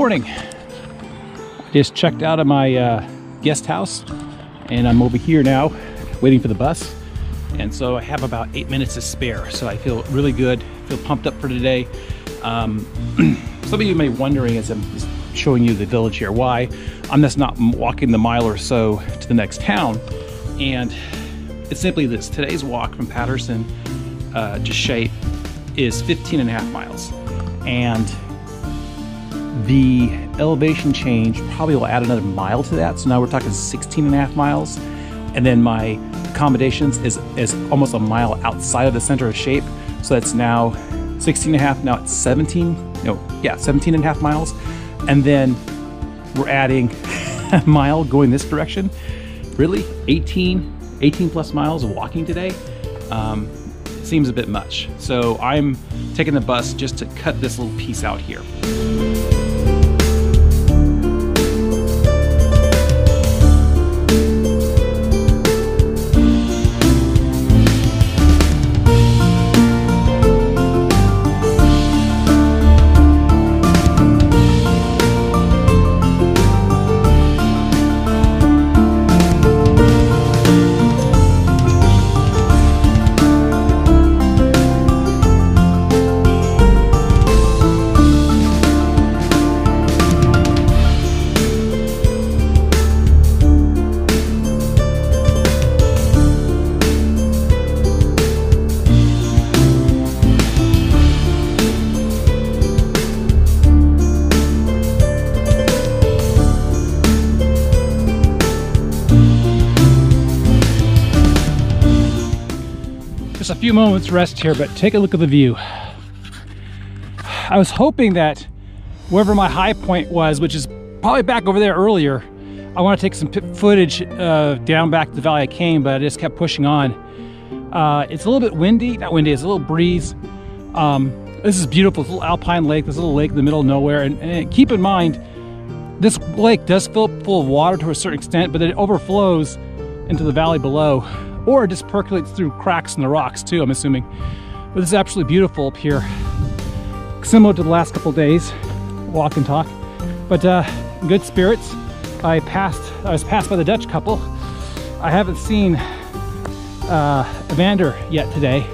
morning. I just checked out of my guest house and I'm over here now waiting for the bus. And so I have about 8 minutes to spare. So I feel really good, feel pumped up for today. Some of you may be wondering as I'm just showing you the village here, why I'm just not walking the mile or so to the next town. And it's simply this: today's walk from Patterdale to Shap is 15.5 miles. And the elevation change probably will add another mile to that. So now we're talking 16.5 miles. And then my accommodations is almost a mile outside of the center of Shap. So that's now 16.5, now it's 17.5 miles. And then we're adding a mile going this direction. Really, 18 plus miles of walking today seems a bit much. So I'm taking the bus just to cut this little piece out here. Just a few moments rest here, but take a look at the view. I was hoping that wherever my high point was, which is probably back over there earlier, I want to take some footage down back to the valley I came, but I just kept pushing on. It's a little bit windy, not windy, it's a little breeze. This is beautiful, this little alpine lake, this little lake in the middle of nowhere. And keep in mind, this lake does fill full of water to a certain extent, but then it overflows into the valley below. Or it just percolates through cracks in the rocks too, I'm assuming. But this is absolutely beautiful up here. Similar to the last couple of days, walk and talk. But good spirits. I was passed by the Dutch couple. I haven't seen Evander yet today.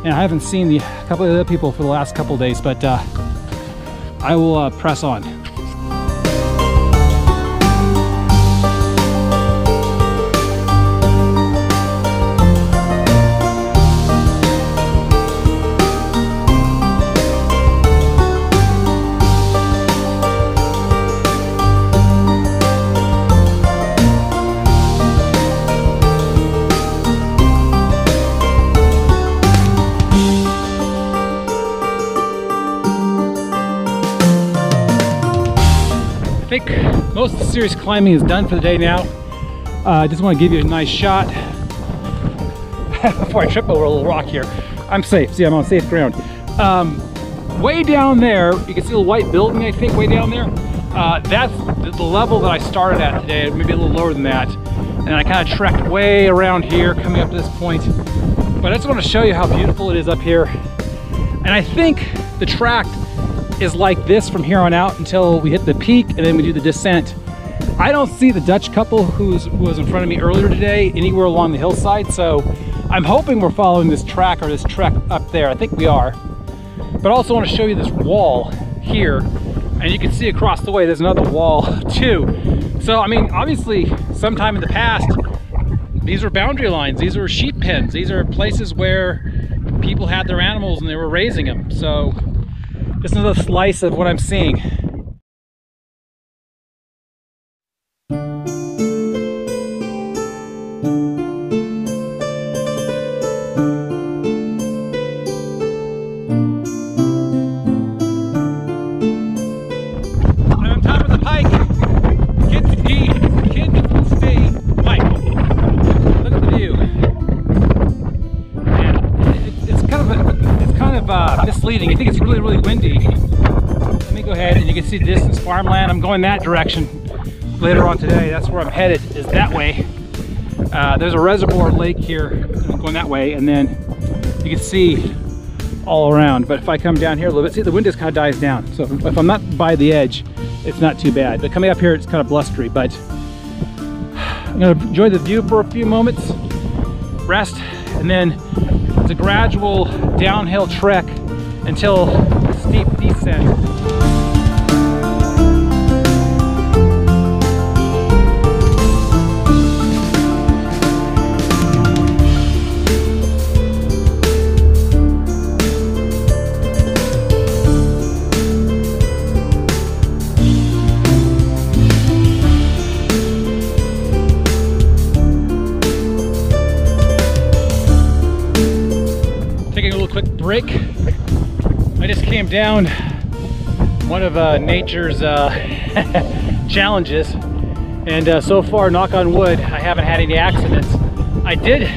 And I haven't seen a couple of other people for the last couple of days, but I will press on. I think most of the serious climbing is done for the day now. I just want to give you a nice shot before I trip over a little rock here. I'm safe. See, I'm on safe ground. Way down there, you can see the white building, I think, way down there. That's the level that I started at today, maybe a little lower than that. And I kind of trekked way around here, coming up to this point. But I just want to show you how beautiful it is up here. And I think the track is like this from here on out until we hit the peak and then we do the descent. I don't see the Dutch couple who was in front of me earlier today anywhere along the hillside, so I'm hoping we're following this track or this trek up there. I think we are. But I also want to show you this wall here, and you can see across the way there's another wall too. So I mean, obviously sometime in the past these were boundary lines, these were sheep pens, these are places where people had their animals and they were raising them. So just another slice of what I'm seeing. I'm on top of the pike. Kids stay pike. Look at the view. And it's kind of misleading. I think it's really, really windy. Let me go ahead, and you can see distance farmland. I'm going that direction later on today. That's where I'm headed, is that way. There's a reservoir lake here. I'm going that way, and then you can see all around. But if I come down here a little bit, see, the wind just kind of dies down. So if I'm not by the edge, it's not too bad. But coming up here, it's kind of blustery, but I'm gonna enjoy the view for a few moments, rest, and then it's a gradual downhill trek until a steep descent. Taking a little quick break. I just came down one of nature's challenges, and so far, knock on wood, I haven't had any accidents. I did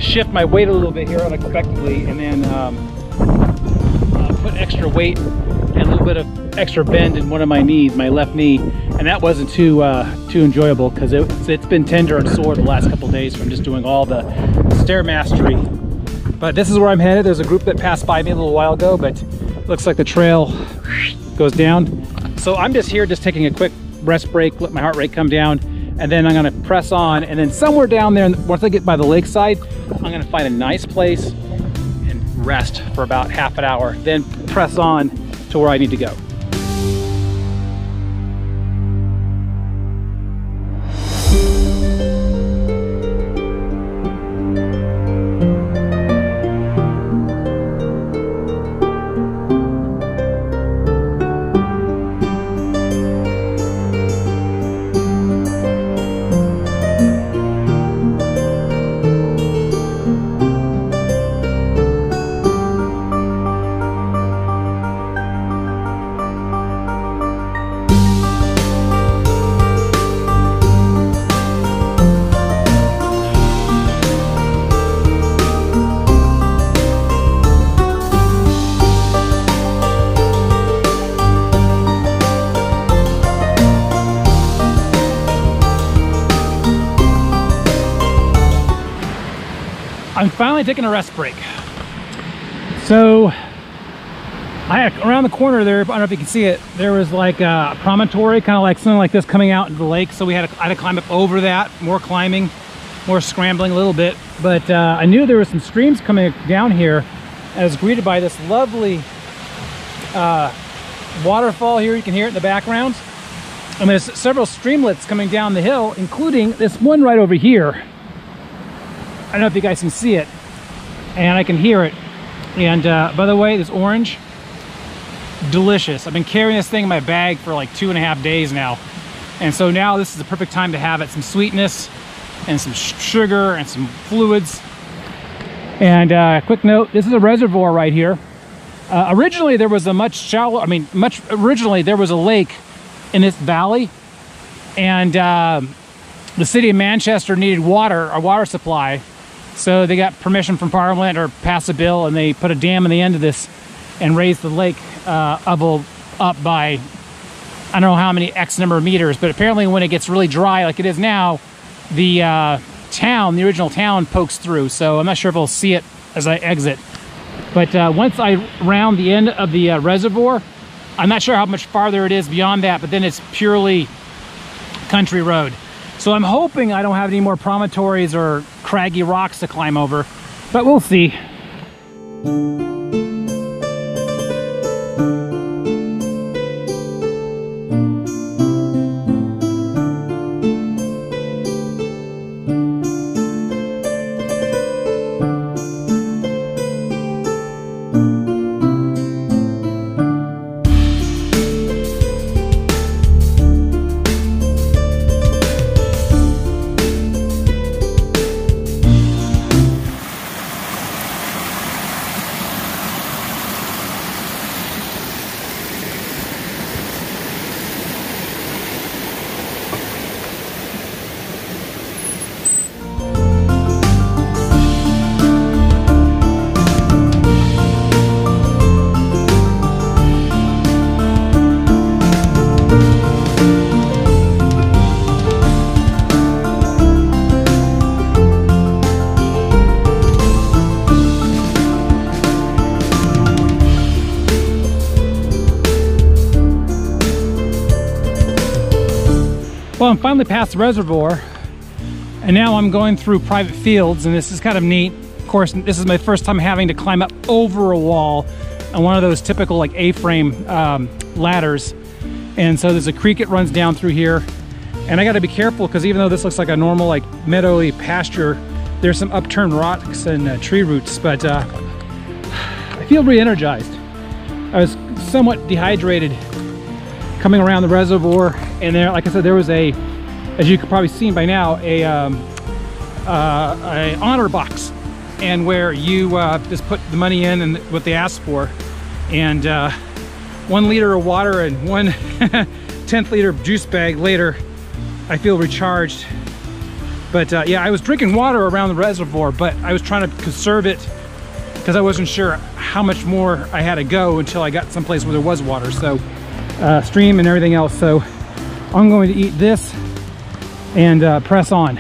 shift my weight a little bit here unexpectedly, and then put extra weight and a little bit of extra bend in one of my knees, my left knee, and that wasn't too enjoyable because it's been tender and sore the last couple days from just doing all the stair mastery. But this is where I'm headed. There's a group that passed by me a little while ago, but looks like the trail goes down. So I'm just here, just taking a quick rest break, let my heart rate come down, and then I'm gonna press on. And then somewhere down there, once I get by the lakeside, I'm gonna find a nice place and rest for about half an hour, then press on to where I need to go. I'm finally taking a rest break. So I had around the corner there, I don't know if you can see it, there was like a promontory, kind of like something like this coming out into the lake. So I had to climb up over that, more climbing, more scrambling a little bit. But I knew there were some streams coming down here. I was greeted by this lovely waterfall here. You can hear it in the background. And there's several streamlets coming down the hill, including this one right over here. I don't know if you guys can see it, and I can hear it. And by the way, this orange, delicious. I've been carrying this thing in my bag for like 2.5 days now. And so now this is the perfect time to have it. Some sweetness and some sugar and some fluids. And quick note, this is a reservoir right here. Originally there was a much shallow, originally there was a lake in this valley, and the city of Manchester needed water, a water supply. So they got permission from Parliament, or passed a bill, and they put a dam on the end of this and raised the lake up by, I don't know how many X number of meters, but apparently when it gets really dry like it is now, the original town pokes through. So I'm not sure if I'll see it as I exit. But once I round the end of the reservoir, I'm not sure how much farther it is beyond that, but then it's purely country road. So I'm hoping I don't have any more promontories or craggy rocks to climb over, but we'll see. Well, I'm finally past the reservoir, and now I'm going through private fields, and this is kind of neat. Of course, this is my first time having to climb up over a wall on one of those typical like A-frame ladders. And so there's a creek that runs down through here, and I got to be careful because even though this looks like a normal like meadowy pasture, there's some upturned rocks and tree roots. But I feel re-energized. I was somewhat dehydrated coming around the reservoir, and there, like I said, there was a, as you could probably seen by now, a honor box, and where you just put the money in and what they asked for, and 1 liter of water and 1 1/10 liter juice bag later, I feel recharged. But yeah, I was drinking water around the reservoir, but I was trying to conserve it because I wasn't sure how much more I had to go until I got someplace where there was water, so stream and everything else. So I'm going to eat this and press on.